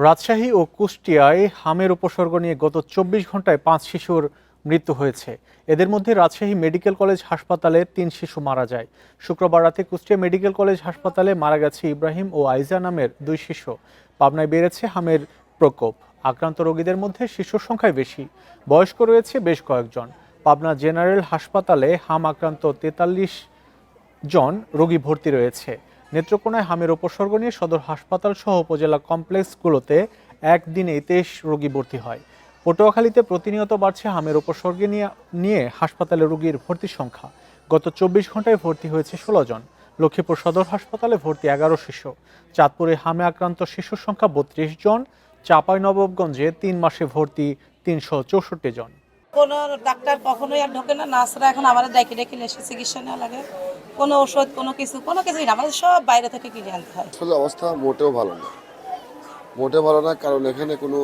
রাজশাহী ও কুষ্টিয়ায় হামের উপসর্গ নিয়ে গত ২৪ ঘন্টায় ৫ শিশুর মৃত্যু হয়েছে। এদের মধ্যে রাজশাহী মেডিকেল কলেজ হাসপাতালে ৩ শিশু মারা যায়। শুক্রবার রাতে কুষ্টিয়া মেডিকেল কলেজ হাসপাতালে মারা গেছে ইব্রাহিম ও আইজা নামের ২ শিশু। পাবনায় বেড়েছে হামের প্রকোপ। আক্রান্ত রোগীদের মধ্যে শিশুর সংখ্যাই বেশি, বয়স্ক রয়েছে বেশ কয়েকজন। পাবনা জেনারেল হাসপাতালে হাম আক্রান্ত ৪৩ জন রোগী ভর্তি রয়েছে। নেত্রকোনায় হামের উপসর্গ নিয়ে সদর হাসপাতাল সহ উপজেলা কমপ্লেক্সগুলোতে একদিনে ২৩ রোগী ভর্তি হয়। পটুয়াখালীতে প্রতিনিয়ত বাড়ছে হামের উপসর্গ নিয়ে হাসপাতালে রোগীর ভর্তির সংখ্যা। গত ২৪ ঘন্টায় ভর্তি হয়েছে ১৬ জন। লক্ষ্মীপুর সদর হাসপাতালে ভর্তি ১১ শিশু। চাঁদপুরে হামে আক্রান্ত শিশুর সংখ্যা ৩২ জন। চাঁপাইনবাবগঞ্জে ৩ মাসে ভর্তি ৩৬৪ জন। কোনো ডাক্তার কখনোই আর ঢোকে না, নার্সরা এখন আমাদের ডেকে ডেকে এসে চিকিৎসা নেওয়া লাগে। কোনো ওষুধ কোনো কিছুই না, আমাদের সব বাইরে থেকে কিনে আনতে হয়। আসলে অবস্থা মোটেও ভালো না, মোটেও ভালো না, কারণ এখানে কোনো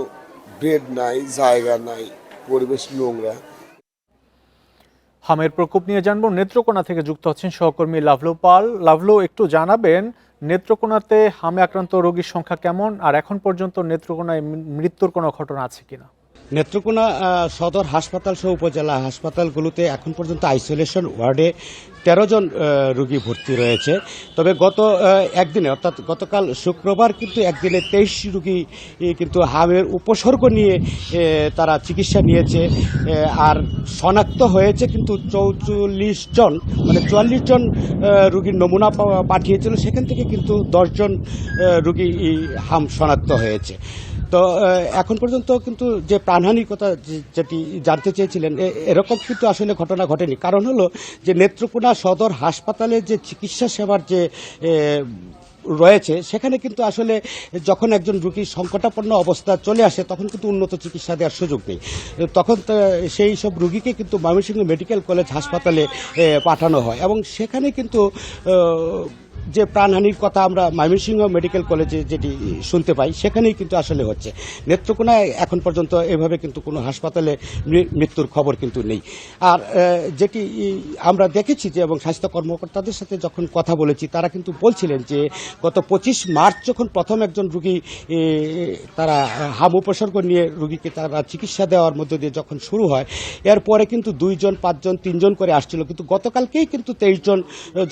বেড নাই, জায়গা নাই, পরিবেশ নোংরা। হামের প্রকোপ নিয়ে জানবো, নেত্রকোনা থেকে যুক্ত হচ্ছেন সহকর্মী লাভলু পাল। লাভলু, একটু জানাবেন নেত্রকোনাতে হামে আক্রান্ত রোগীর সংখ্যা কেমন, আর এখন পর্যন্ত নেত্রকোনায় মৃত্যুর কোনো ঘটনা আছে কিনা? নেত্রকোনা সদর হাসপাতাল সহ উপজেলা হাসপাতালগুলোতে এখন পর্যন্ত আইসোলেশন ওয়ার্ডে ১৩ জন রোগী ভর্তি রয়েছে। তবে গত একদিনে অর্থাৎ গতকাল শুক্রবার কিন্তু একদিনে ২৩ রোগী কিন্তু হামের উপসর্গ নিয়ে তারা চিকিৎসা নিয়েছে। আর শনাক্ত হয়েছে কিন্তু ৪৪ জন, মানে ৪৪ জন রোগীর নমুনা পাঠিয়েছিল, সেখান থেকে কিন্তু ১০ জন রোগী হাম শনাক্ত হয়েছে। তো এখন পর্যন্ত কিন্তু যে প্রাণহানির কথা যেটি জানতে চেয়েছিলেন, এরকম কিন্তু আসলে ঘটনা ঘটেনি। কারণ হলো যে নেত্রকোনা সদর হাসপাতালে যে চিকিৎসা সেবার যে রয়েছে, সেখানে কিন্তু আসলে যখন একজন রোগী সংকটাপন্ন অবস্থা চলে আসে তখন কিন্তু উন্নত চিকিৎসা দেওয়ার সুযোগ নেই। তখন সেই সব রোগীকে কিন্তু ময়মনসিংহ মেডিকেল কলেজ হাসপাতালে পাঠানো হয় এবং সেখানে কিন্তু যে প্রাণহানির কথা আমরা ময়মনসিংহ মেডিকেল কলেজে যেটি শুনতে পাই, সেখানেই কিন্তু আসলে হচ্ছে। নেত্রকোনায় এখন পর্যন্ত এভাবে কিন্তু কোনো হাসপাতালে মৃত্যুর খবর কিন্তু নেই। আর যেটি আমরা দেখেছি যে, এবং স্বাস্থ্য কর্মকর্তাদের সাথে যখন কথা বলেছি, তারা কিন্তু বলছিলেন যে গত ২৫ মার্চ যখন প্রথম একজন রোগী তারা হাম উপসর্গ নিয়ে রোগীকে তারা চিকিৎসা দেওয়ার মধ্য দিয়ে যখন শুরু হয়, এরপরে কিন্তু ২ জন, ৫ জন, ৩ জন করে আসছিল, কিন্তু গতকালকেই কিন্তু ২৩ জন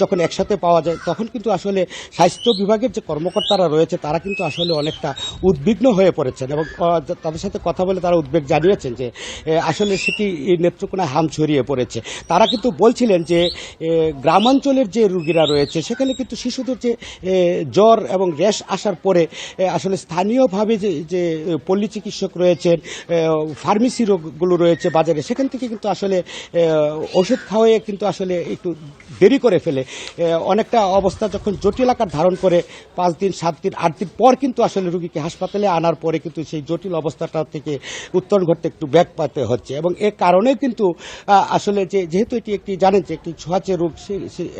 যখন একসাথে পাওয়া যায়, তখন কিন্তু আসলে স্বাস্থ্য বিভাগের যে কর্মকর্তারা রয়েছে তারা কিন্তু আসলে অনেকটা উদ্বিগ্ন হয়ে পড়েছেন এবং তাদের সাথে কথা বলে তারা উদ্বেগ জানিয়েছেন যে আসলে সেটি নেত্রকোনায় হাম ছড়িয়ে পড়েছে। তারা কিন্তু বলছিলেন যে গ্রামাঞ্চলের যে রোগীরা রয়েছে সেখানে কিন্তু শিশুদের যে জ্বর এবং র্যাশ আসার পরে আসলে স্থানীয়ভাবে যে পল্লী চিকিৎসক রয়েছেন, ফার্মেসি রোগগুলো রয়েছে বাজারে, সেখান থেকে কিন্তু আসলে ওষুধ খাওয়াইয়ে কিন্তু আসলে একটু দেরি করে ফেলে। অনেকটা অবস্থা যখন জটিল আকার ধারণ করে ৫ দিন, ৭ দিন, ৮ দিন পর কিন্তু আসলে রোগীকে হাসপাতালে আনার পরে কিন্তু সেই জটিল অবস্থাটা থেকে উত্তরণ ঘটতে একটু ব্যাক পাতে হচ্ছে এবং এ কারণে কিন্তু আসলে যেহেতু এটি একটি জানেন যে একটি ছোঁয়াচে রোগ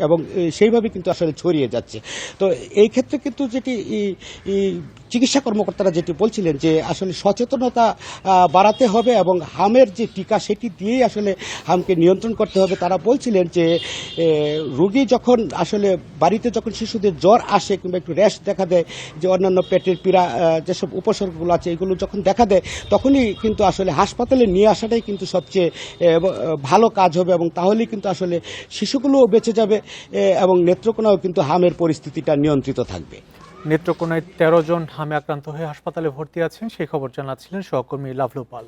এবং সেইভাবে কিন্তু আসলে ছড়িয়ে যাচ্ছে। তো এই ক্ষেত্রে কিন্তু যেটি চিকিৎসা কর্মকর্তারা যেটি বলছিলেন যে আসলে সচেতনতা বাড়াতে হবে এবং হামের যে টিকা সেটি দিয়েই আসলে হামকে নিয়ন্ত্রণ করতে হবে। তারা বলছিলেন যে রোগী যখন আসলে বাড়িতে যখন শিশুদের জ্বর আসে কিংবা একটু র্যাশ দেখা দেয়, যে অন্যান্য পেটের পীড়া যেসব উপসর্গগুলো আছে এগুলো যখন দেখা দেয়, তখনই কিন্তু আসলে হাসপাতালে নিয়ে আসাটাই কিন্তু সবচেয়ে ভালো কাজ হবে এবং তাহলেই কিন্তু আসলে শিশুগুলোও বেঁচে যাবে এবং নেত্রকোনাও কিন্তু হামের পরিস্থিতিটা নিয়ন্ত্রিত থাকবে। নেত্রকোনায় ১৩ জন হামে আক্রান্ত হয়ে হাসপাতালে ভর্তি আছেন, সেই খবর জানাচ্ছিলেন সহকর্মী লাভলু পাল।